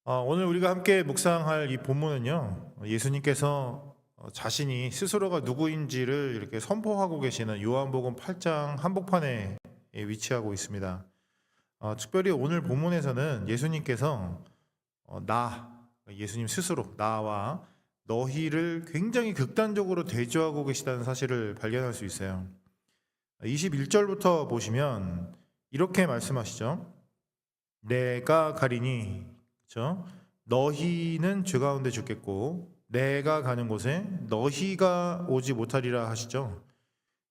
오늘 우리가 함께 묵상할 이 본문은요, 예수님께서 자신이 스스로가 누구인지를 이렇게 선포하고 계시는 요한복음 8장 한복판에 위치하고 있습니다. 특별히 오늘 본문에서는 예수님께서 예수님 스스로 나와 너희를 굉장히 극단적으로 대조하고 계시다는 사실을 발견할 수 있어요. 21절부터 보시면 이렇게 말씀하시죠. 내가 가리니, 그렇죠? 너희는 죄 가운데 죽겠고 내가 가는 곳에 너희가 오지 못하리라 하시죠.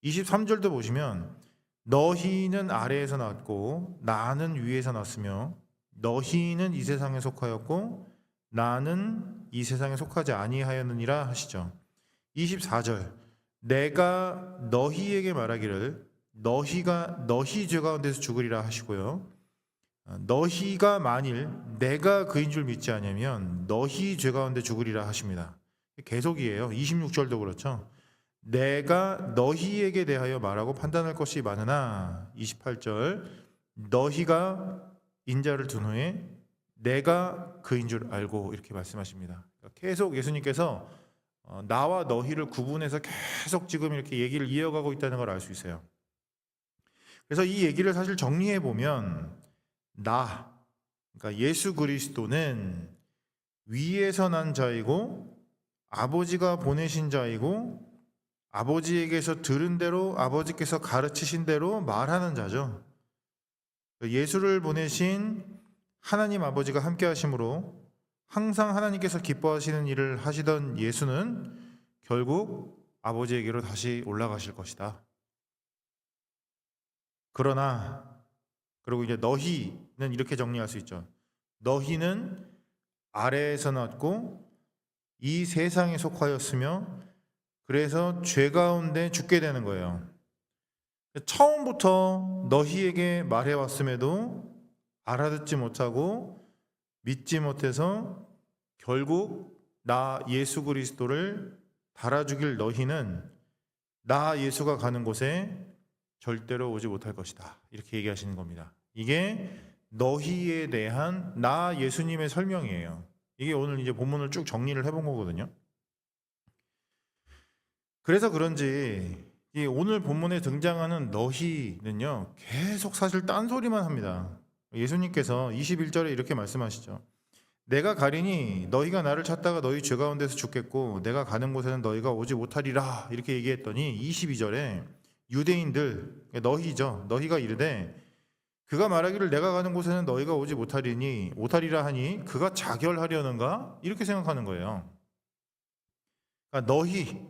23절도 보시면 너희는 아래에서 났고 나는 위에서 났으며 너희는 이 세상에 속하였고 나는 이 세상에 속하지 아니하였느니라 하시죠. 24절 내가 너희에게 말하기를 너희가 너희 죄 가운데서 죽으리라 하시고요. 너희가 만일 내가 그인 줄 믿지 않으면 너희 죄 가운데 죽으리라 하십니다. 계속이에요. 26절도 그렇죠. 내가 너희에게 대하여 말하고 판단할 것이 많으나 28절 너희가 인자를 둔 후에 내가 그인 줄 알고 이렇게 말씀하십니다. 계속 예수님께서 나와 너희를 구분해서 계속 지금 이렇게 얘기를 이어가고 있다는 걸 알 수 있어요. 그래서 이 얘기를 사실 정리해 보면 그러니까 예수 그리스도는 위에서 난 자이고 아버지가 보내신 자이고 아버지에게서 들은 대로 아버지께서 가르치신 대로 말하는 자죠. 예수를 보내신 하나님 아버지가 함께 하심으로 항상 하나님께서 기뻐하시는 일을 하시던 예수는 결국 아버지에게로 다시 올라가실 것이다. 그러나 그리고 이제 너희는 이렇게 정리할 수 있죠. 너희는 아래에서 났고 이 세상에 속하였으며 그래서 죄 가운데 죽게 되는 거예요. 처음부터 너희에게 말해왔음에도 알아듣지 못하고 믿지 못해서 결국 나 예수 그리스도를 달아 죽일 너희는 나 예수가 가는 곳에 절대로 오지 못할 것이다. 이렇게 얘기하시는 겁니다. 이게 너희에 대한 나 예수님의 설명이에요. 이게 오늘 이제 본문을 쭉 정리를 해본 거거든요. 그래서 그런지 이 오늘 본문에 등장하는 너희는요, 계속 사실 딴소리만 합니다. 예수님께서 21절에 이렇게 말씀하시죠. 내가 가리니 너희가 나를 찾다가 너희 죄 가운데서 죽겠고 내가 가는 곳에는 너희가 오지 못하리라 이렇게 얘기했더니 22절에 유대인들 너희죠. 너희가 이르되 그가 말하기를 내가 가는 곳에는 너희가 오지 못하리라 하니 그가 자결하려는가 이렇게 생각하는 거예요. 그러니까 너희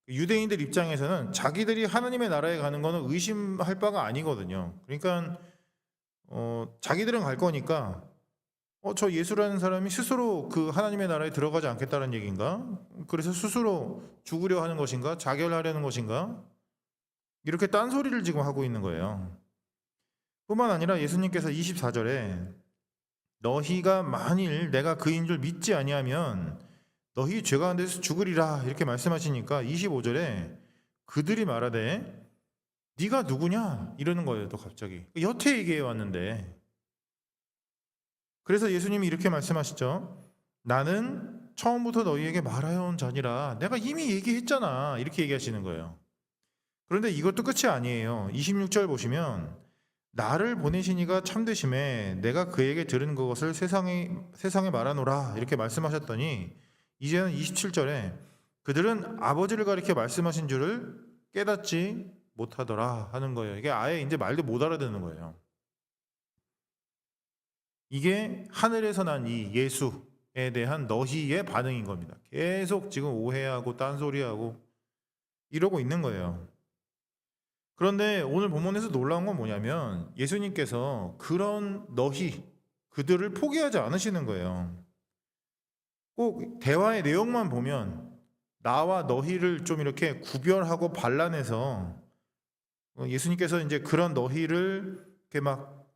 유대인들 입장에서는 자기들이 하나님의 나라에 가는 거는 의심할 바가 아니거든요. 그러니까 자기들은 갈 거니까 저 예수라는 사람이 스스로 그 하나님의 나라에 들어가지 않겠다는 얘기인가? 그래서 스스로 죽으려 하는 것인가? 자결하려는 것인가? 이렇게 딴소리를 지금 하고 있는 거예요. 뿐만 아니라 예수님께서 24절에 너희가 만일 내가 그인 줄 믿지 아니하면 너희 죄 가운데서 죽으리라 이렇게 말씀하시니까 25절에 그들이 말하되 네가 누구냐 이러는 거예요. 또 갑자기 여태 얘기해 왔는데 그래서 예수님이 이렇게 말씀하시죠. 나는 처음부터 너희에게 말하여 온 자니라 내가 이미 얘기했잖아 이렇게 얘기하시는 거예요. 그런데 이것도 끝이 아니에요. 26절 보시면 나를 보내신 이가 참되심에 내가 그에게 들은 그것을 세상에 말하노라 이렇게 말씀하셨더니 이제는 27절에 그들은 아버지를 가리켜 말씀하신 줄을 깨닫지 못하더라 하는 거예요. 이게 아예 이제 말도 못 알아듣는 거예요. 이게 하늘에서 난 이 예수에 대한 너희의 반응인 겁니다. 계속 지금 오해하고 딴소리하고 이러고 있는 거예요. 그런데 오늘 본문에서 놀라운 건 뭐냐면 예수님께서 그런 그들을 포기하지 않으시는 거예요. 꼭 대화의 내용만 보면 나와 너희를 좀 이렇게 구별하고 발라내서 예수님께서 이제 그런 너희를 이렇게 막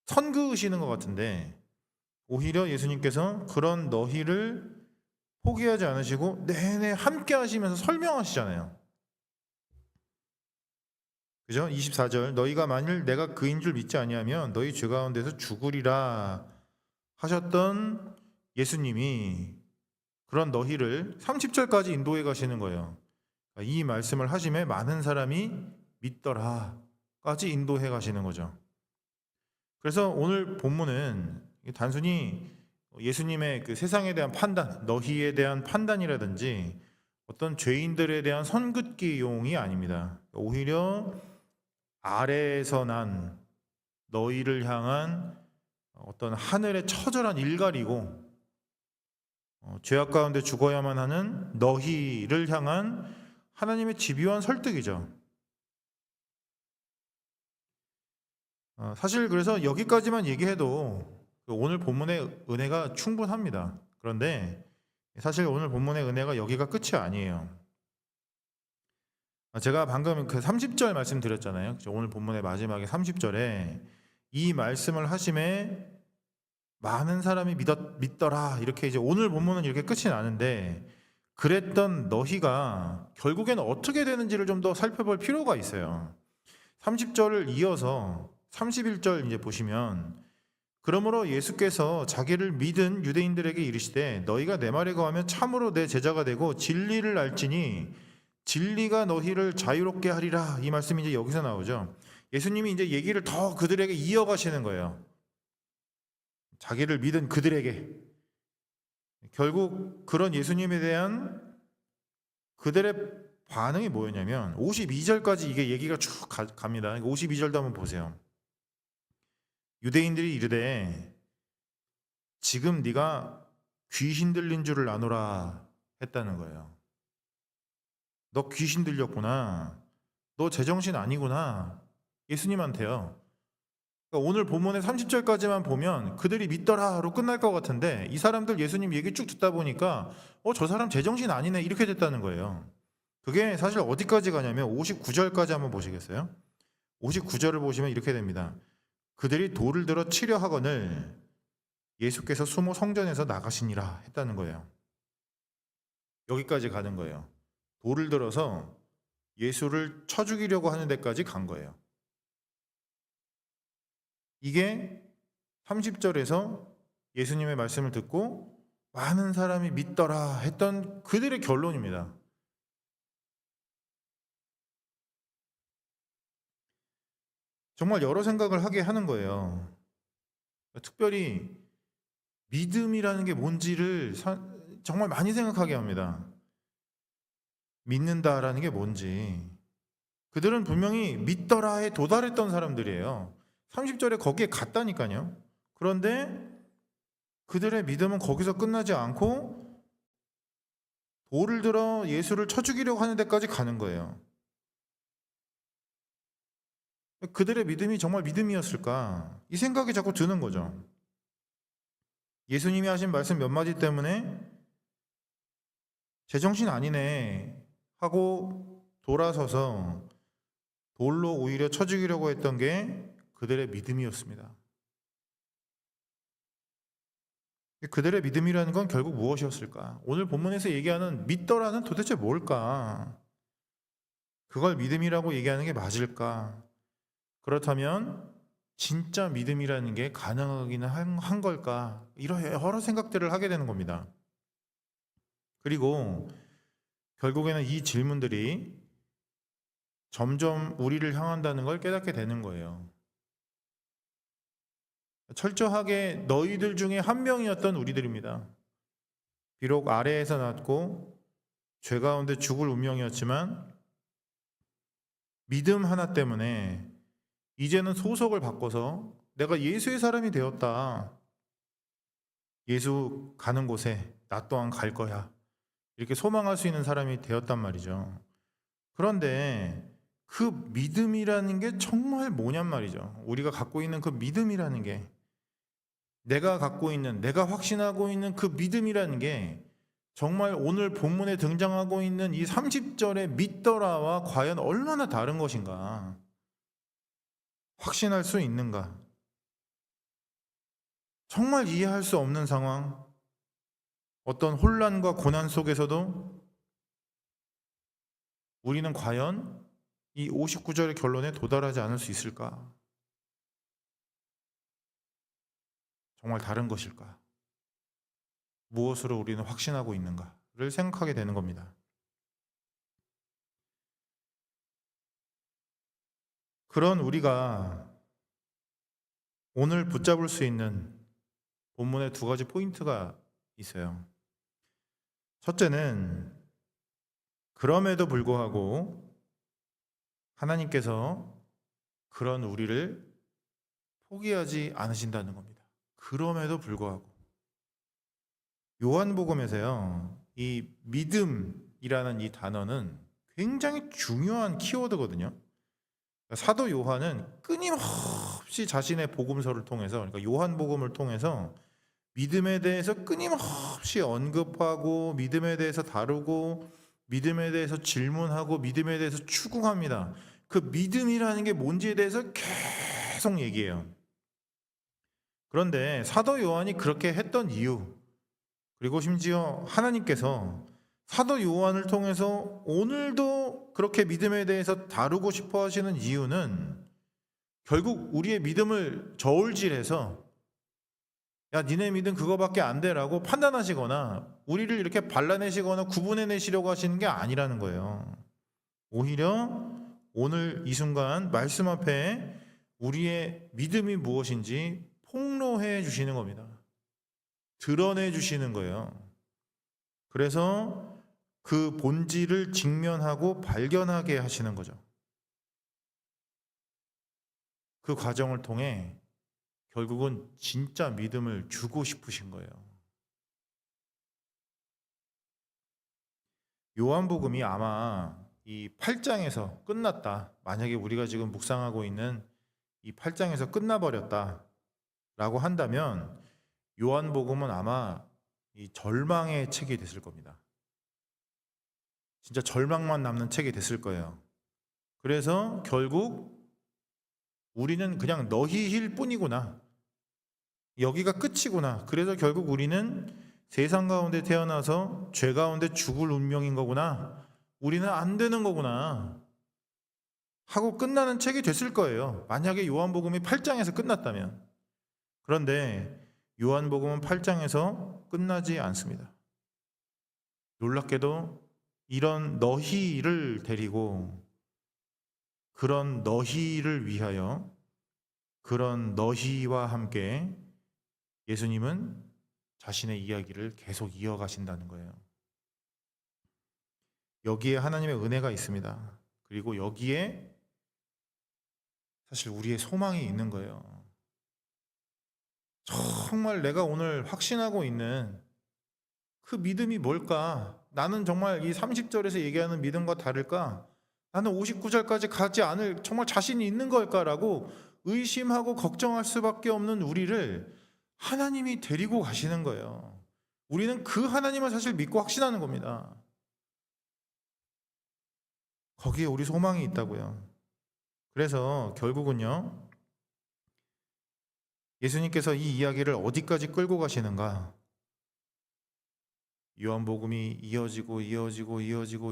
선그으시는 것 같은데 오히려 예수님께서 그런 너희를 포기하지 않으시고 내내 함께 하시면서 설명하시잖아요. 그죠? 24절 너희가 만일 내가 그인 줄 믿지 아니하면 너희 죄 가운데서 죽으리라 하셨던 예수님이 그런 너희를 30절까지 인도해 가시는 거예요. 이 말씀을 하심에 많은 사람이 믿더라까지 인도해 가시는 거죠. 그래서 오늘 본문은 단순히 예수님의 그 세상에 대한 판단, 너희에 대한 판단이라든지 어떤 죄인들에 대한 선긋기용이 아닙니다. 오히려 아래에서 난 너희를 향한 어떤 하늘의 처절한 일갈이고 죄악 가운데 죽어야만 하는 너희를 향한 하나님의 집요한 설득이죠. 사실 그래서 여기까지만 얘기해도 오늘 본문의 은혜가 충분합니다. 그런데 사실 오늘 본문의 은혜가 여기가 끝이 아니에요. 제가 방금 그 30절 말씀드렸잖아요. 오늘 본문의 마지막에 30절에 이 말씀을 하심에 많은 사람이 믿더라 이렇게 이제 오늘 본문은 이렇게 끝이 나는데 그랬던 너희가 결국에는 어떻게 되는지를 좀 더 살펴볼 필요가 있어요. 30절을 이어서 31절 이제 보시면 그러므로 예수께서 자기를 믿은 유대인들에게 이르시되 너희가 내 말에 거하면 참으로 내 제자가 되고 진리를 알지니 진리가 너희를 자유롭게 하리라. 이 말씀이 이제 여기서 나오죠. 예수님이 이제 얘기를 더 그들에게 이어가시는 거예요. 자기를 믿은 그들에게. 결국 그런 예수님에 대한 그들의 반응이 뭐였냐면 52절까지 이게 얘기가 쭉 갑니다. 52절도 한번 보세요. 유대인들이 이르되 지금 네가 귀신 들린 줄을 아노라 했다는 거예요. 너 귀신 들렸구나. 너 제정신 아니구나. 예수님한테요. 그러니까 오늘 본문의 30절까지만 보면 그들이 믿더라로 끝날 것 같은데 이 사람들 예수님 얘기 쭉 듣다 보니까 저 사람 제정신 아니네 이렇게 됐다는 거예요. 그게 사실 어디까지 가냐면 59절까지 한번 보시겠어요? 59절을 보시면 이렇게 됩니다. 그들이 돌을 들어 치려 하거늘 예수께서 수모 성전에서 나가시니라 했다는 거예요. 여기까지 가는 거예요. 돌을 들어서 예수를 쳐 죽이려고 하는 데까지 간 거예요. 이게 30절에서 예수님의 말씀을 듣고 많은 사람이 믿더라 했던 그들의 결론입니다. 정말 여러 생각을 하게 하는 거예요. 특별히 믿음이라는 게 뭔지를 정말 많이 생각하게 합니다. 믿는다라는 게 뭔지. 그들은 분명히 믿더라에 도달했던 사람들이에요. 30절에 거기에 갔다니까요. 그런데 그들의 믿음은 거기서 끝나지 않고 돌을 들어 예수를 쳐 죽이려고 하는 데까지 가는 거예요. 그들의 믿음이 정말 믿음이었을까? 이 생각이 자꾸 드는 거죠. 예수님이 하신 말씀 몇 마디 때문에 제정신 아니네 하고 돌아서서 돌로 오히려 쳐 죽이려고 했던 게 그들의 믿음이었습니다. 그들의 믿음이라는 건 결국 무엇이었을까? 오늘 본문에서 얘기하는 믿더라는 도대체 뭘까? 그걸 믿음이라고 얘기하는 게 맞을까? 그렇다면 진짜 믿음이라는 게 가능하기는 한 걸까? 이런 여러 생각들을 하게 되는 겁니다. 그리고 결국에는 이 질문들이 점점 우리를 향한다는 걸 깨닫게 되는 거예요. 철저하게 너희들 중에 한 명이었던 우리들입니다. 비록 아래에서 났고 죄 가운데 죽을 운명이었지만 믿음 하나 때문에 이제는 소속을 바꿔서 내가 예수의 사람이 되었다. 예수 가는 곳에 나 또한 갈 거야. 이렇게 소망할 수 있는 사람이 되었단 말이죠. 그런데 그 믿음이라는 게 정말 뭐냔 말이죠. 우리가 갖고 있는 그 믿음이라는 게 내가 갖고 있는, 내가 확신하고 있는 그 믿음이라는 게 정말 오늘 본문에 등장하고 있는 이 30절의 믿더라와 과연 얼마나 다른 것인가? 확신할 수 있는가? 정말 이해할 수 없는 상황, 어떤 혼란과 고난 속에서도 우리는 과연 이 59절의 결론에 도달하지 않을 수 있을까? 정말 다른 것일까? 무엇으로 우리는 확신하고 있는가를 생각하게 되는 겁니다. 그런 우리가 오늘 붙잡을 수 있는 본문의 두 가지 포인트가 있어요. 첫째는 그럼에도 불구하고 하나님께서 그런 우리를 포기하지 않으신다는 겁니다. 그럼에도 불구하고. 요한복음에서요, 이 믿음이라는 이 단어는 굉장히 중요한 키워드거든요. 사도 요한은 끊임없이 자신의 복음서를 통해서, 그러니까 요한복음을 통해서 믿음에 대해서 끊임없이 언급하고, 믿음에 대해서 다루고, 믿음에 대해서 질문하고, 믿음에 대해서 추궁합니다. 그 믿음이라는 게 뭔지에 대해서 계속 얘기해요. 그런데 사도 요한이 그렇게 했던 이유, 그리고 심지어 하나님께서 사도 요한을 통해서 오늘도 그렇게 믿음에 대해서 다루고 싶어 하시는 이유는 결국 우리의 믿음을 저울질해서 야, 니네 믿음 그거밖에 안 돼라고 판단하시거나 우리를 이렇게 발라내시거나 구분해내시려고 하시는 게 아니라는 거예요. 오히려 오늘 이 순간 말씀 앞에 우리의 믿음이 무엇인지 폭로해 주시는 겁니다. 드러내 주시는 거예요. 그래서 그 본질을 직면하고 발견하게 하시는 거죠. 그 과정을 통해 결국은 진짜 믿음을 주고 싶으신 거예요. 요한복음이 아마 이 8장에서 끝났다. 만약에 우리가 지금 묵상하고 있는 이 8장에서 끝나버렸다라고 한다면 요한복음은 아마 이 절망의 책이 됐을 겁니다. 진짜 절망만 남는 책이 됐을 거예요. 그래서 결국 우리는 그냥 너희일 뿐이구나. 여기가 끝이구나. 그래서 결국 우리는 세상 가운데 태어나서 죄 가운데 죽을 운명인 거구나. 우리는 안 되는 거구나. 하고 끝나는 책이 됐을 거예요. 만약에 요한복음이 8장에서 끝났다면. 그런데 요한복음은 8장에서 끝나지 않습니다. 놀랍게도 이런 너희를 데리고 그런 너희를 위하여 그런 너희와 함께 예수님은 자신의 이야기를 계속 이어가신다는 거예요. 여기에 하나님의 은혜가 있습니다. 그리고 여기에 사실 우리의 소망이 있는 거예요. 정말 내가 오늘 확신하고 있는 그 믿음이 뭘까? 나는 정말 이 30절에서 얘기하는 믿음과 다를까? 나는 59절까지 가지 않을 정말 자신이 있는 걸까라고 의심하고 걱정할 수밖에 없는 우리를 하나님이 데리고 가시는 거예요. 우리는 그 하나님을 사실 믿고 확신하는 겁니다. 거기에 우리 소망이 있다고요. 그래서 결국은요, 예수님께서 이 이야기를 어디까지 끌고 가시는가? 요한복음이 이어지면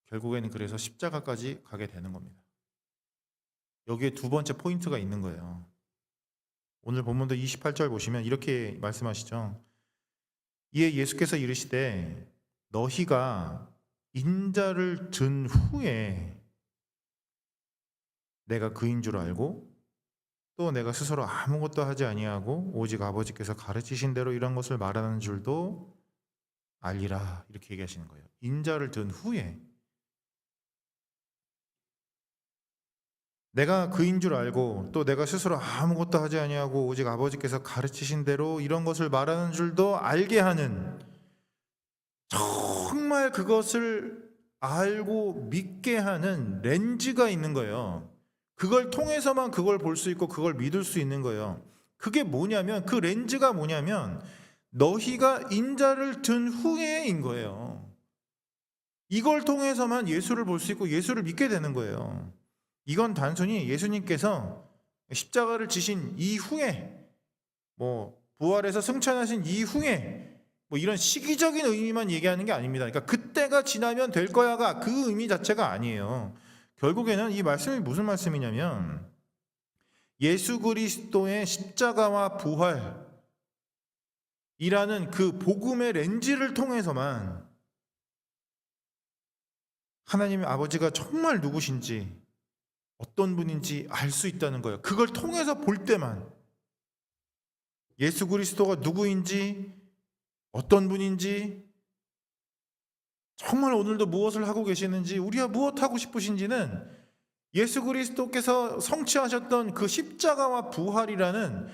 결국에는 그래서 십자가까지 가게 되는 겁니다. 여기에 두 번째 포인트가 있는 거예요. 오늘 본문도 28절 보시면 이렇게 말씀하시죠. 이에 예수께서 이르시되 너희가 인자를 든 후에 내가 그인 줄 알고 또 내가 스스로 아무것도 하지 아니하고 오직 아버지께서 가르치신 대로 이런 것을 말하는 줄도 알리라, 이렇게 얘기하시는 거예요. 인자를 든 후에 내가 그인 줄 알고 또 내가 스스로 아무것도 하지 아니하고 오직 아버지께서 가르치신 대로 이런 것을 말하는 줄도 알게 하는, 정말 그것을 알고 믿게 하는 렌즈가 있는 거예요. 그걸 통해서만 그걸 볼 수 있고 그걸 믿을 수 있는 거예요. 그게 뭐냐면, 그 렌즈가 뭐냐면 너희가 인자를 든 후에인 거예요. 이걸 통해서만 예수를 볼 수 있고 예수를 믿게 되는 거예요. 이건 단순히 예수님께서 십자가를 지신 이후에, 부활해서 승천하신 이후에 이런 시기적인 의미만 얘기하는 게 아닙니다. 그러니까 그때가 지나면 될 거야가 그 의미 자체가 아니에요. 결국에는 이 말씀이 무슨 말씀이냐면 예수 그리스도의 십자가와 부활이라는 그 복음의 렌즈를 통해서만 하나님의 아버지가 정말 누구신지, 어떤 분인지 알 수 있다는 거예요. 그걸 통해서 볼 때만 예수 그리스도가 누구인지, 어떤 분인지, 정말 오늘도 무엇을 하고 계시는지, 우리가 무엇 하고 싶으신지는 예수 그리스도께서 성취하셨던 그 십자가와 부활이라는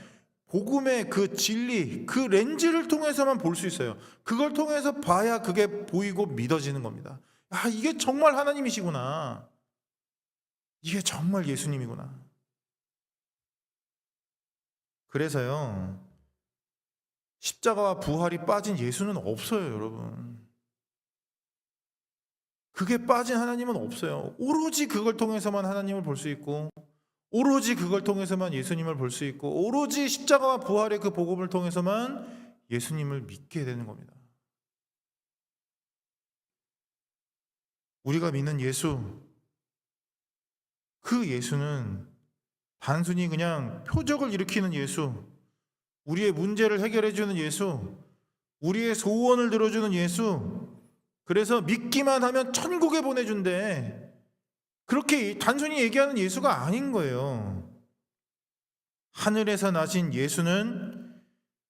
복음의 그 진리, 그 렌즈를 통해서만 볼 수 있어요. 그걸 통해서 봐야 그게 보이고 믿어지는 겁니다. 아, 이게 정말 하나님이시구나. 이게 정말 예수님이구나. 그래서요, 십자가와 부활이 빠진 예수는 없어요, 여러분. 그게 빠진 하나님은 없어요. 오로지 그걸 통해서만 하나님을 볼 수 있고, 오로지 그걸 통해서만 예수님을 볼 수 있고, 오로지 십자가와 부활의 그 복음을 통해서만 예수님을 믿게 되는 겁니다. 우리가 믿는 예수, 그 예수는 단순히 그냥 표적을 일으키는 예수, 우리의 문제를 해결해주는 예수, 우리의 소원을 들어주는 예수, 그래서 믿기만 하면 천국에 보내준대. 그렇게 단순히 얘기하는 예수가 아닌 거예요. 하늘에서 나신 예수는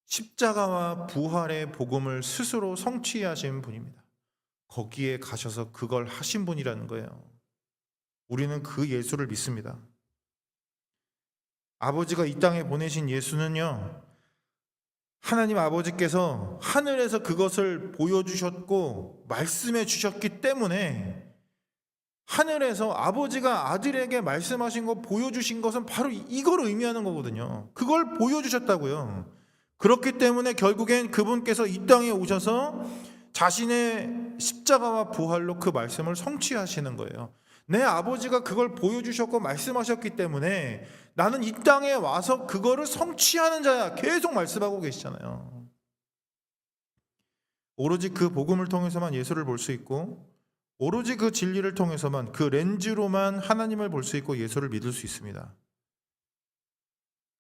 십자가와 부활의 복음을 스스로 성취하신 분입니다. 거기에 가셔서 그걸 하신 분이라는 거예요. 우리는 그 예수를 믿습니다. 아버지가 이 땅에 보내신 예수는요, 하나님 아버지께서 하늘에서 그것을 보여주셨고 말씀해 주셨기 때문에, 하늘에서 아버지가 아들에게 말씀하신 거, 보여주신 것은 바로 이걸 의미하는 거거든요. 그걸 보여주셨다고요. 그렇기 때문에 결국엔 그분께서 이 땅에 오셔서 자신의 십자가와 부활로 그 말씀을 성취하시는 거예요. 내 아버지가 그걸 보여주셨고 말씀하셨기 때문에 나는 이 땅에 와서 그거를 성취하는 자야, 계속 말씀하고 계시잖아요. 오로지 그 복음을 통해서만 예수를 볼 수 있고, 오로지 그 진리를 통해서만, 그 렌즈로만 하나님을 볼 수 있고 예수를 믿을 수 있습니다.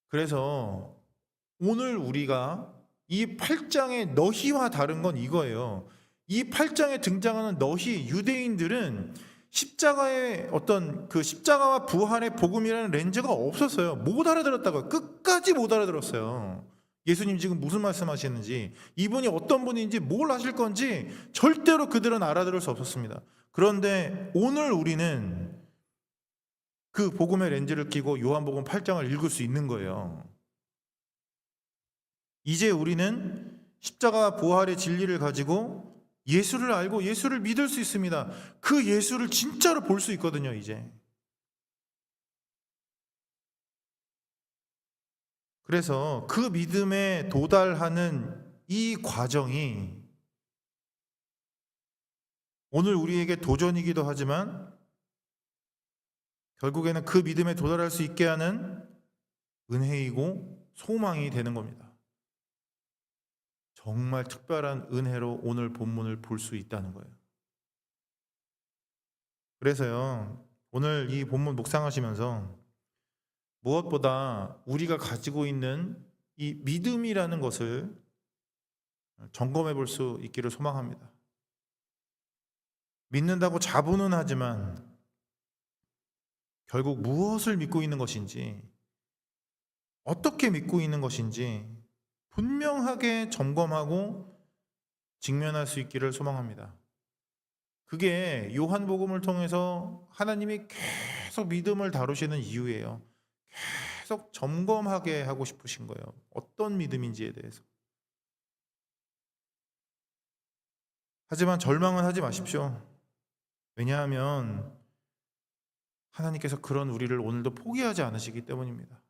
그래서 오늘 우리가 이 8장의 너희와 다른 건 이거예요. 이 8장에 등장하는 너희, 유대인들은 십자가의 어떤 그 십자가와 부활의 복음이라는 렌즈가 없었어요. 못 알아들었다고요. 끝까지 못 알아들었어요. 예수님 지금 무슨 말씀하시는지, 이분이 어떤 분인지, 뭘 하실 건지 절대로 그들은 알아들을 수 없었습니다. 그런데 오늘 우리는 그 복음의 렌즈를 끼고 요한복음 8장을 읽을 수 있는 거예요. 이제 우리는 십자가 부활의 진리를 가지고 예수를 알고 예수를 믿을 수 있습니다. 그 예수를 진짜로 볼 수 있거든요, 이제. 그래서 그 믿음에 도달하는 이 과정이 오늘 우리에게 도전이기도 하지만 결국에는 그 믿음에 도달할 수 있게 하는 은혜이고 소망이 되는 겁니다. 정말 특별한 은혜로 오늘 본문을 볼 수 있다는 거예요. 그래서요, 오늘 이 본문 묵상하시면서 무엇보다 우리가 가지고 있는 이 믿음이라는 것을 점검해 볼 수 있기를 소망합니다. 믿는다고 자부는 하지만 결국 무엇을 믿고 있는 것인지, 어떻게 믿고 있는 것인지 분명하게 점검하고 직면할 수 있기를 소망합니다. 그게 요한복음을 통해서 하나님이 계속 믿음을 다루시는 이유예요. 계속 점검하게 하고 싶으신 거예요. 어떤 믿음인지에 대해서. 하지만 절망은 하지 마십시오. 왜냐하면 하나님께서 그런 우리를 오늘도 포기하지 않으시기 때문입니다.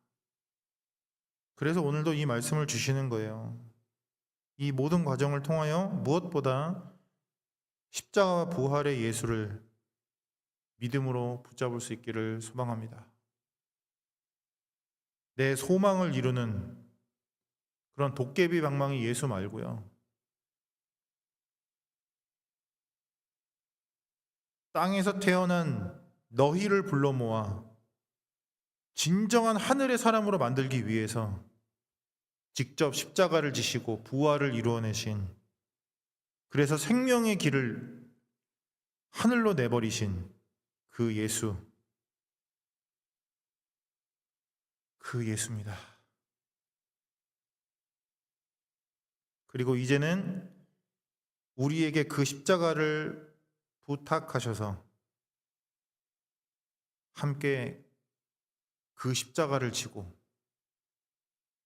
그래서 오늘도 이 말씀을 주시는 거예요. 이 모든 과정을 통하여 무엇보다 십자가와 부활의 예수를 믿음으로 붙잡을 수 있기를 소망합니다. 내 소망을 이루는 그런 도깨비 방망이 예수 말고요, 땅에서 태어난 너희를 불러 모아 진정한 하늘의 사람으로 만들기 위해서 직접 십자가를 지시고 부활을 이루어내신, 그래서 생명의 길을 하늘로 내버리신 그 예수, 그 예수입니다. 그리고 이제는 우리에게 그 십자가를 부탁하셔서 함께 그 십자가를 지고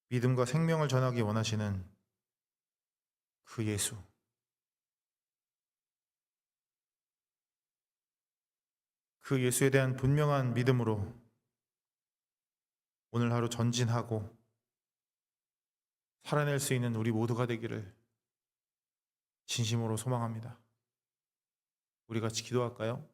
믿음과 생명을 전하기 원하시는 그 예수, 그 예수에 대한 분명한 믿음으로 오늘 하루 전진하고 살아낼 수 있는 우리 모두가 되기를 진심으로 소망합니다. 우리 같이 기도할까요?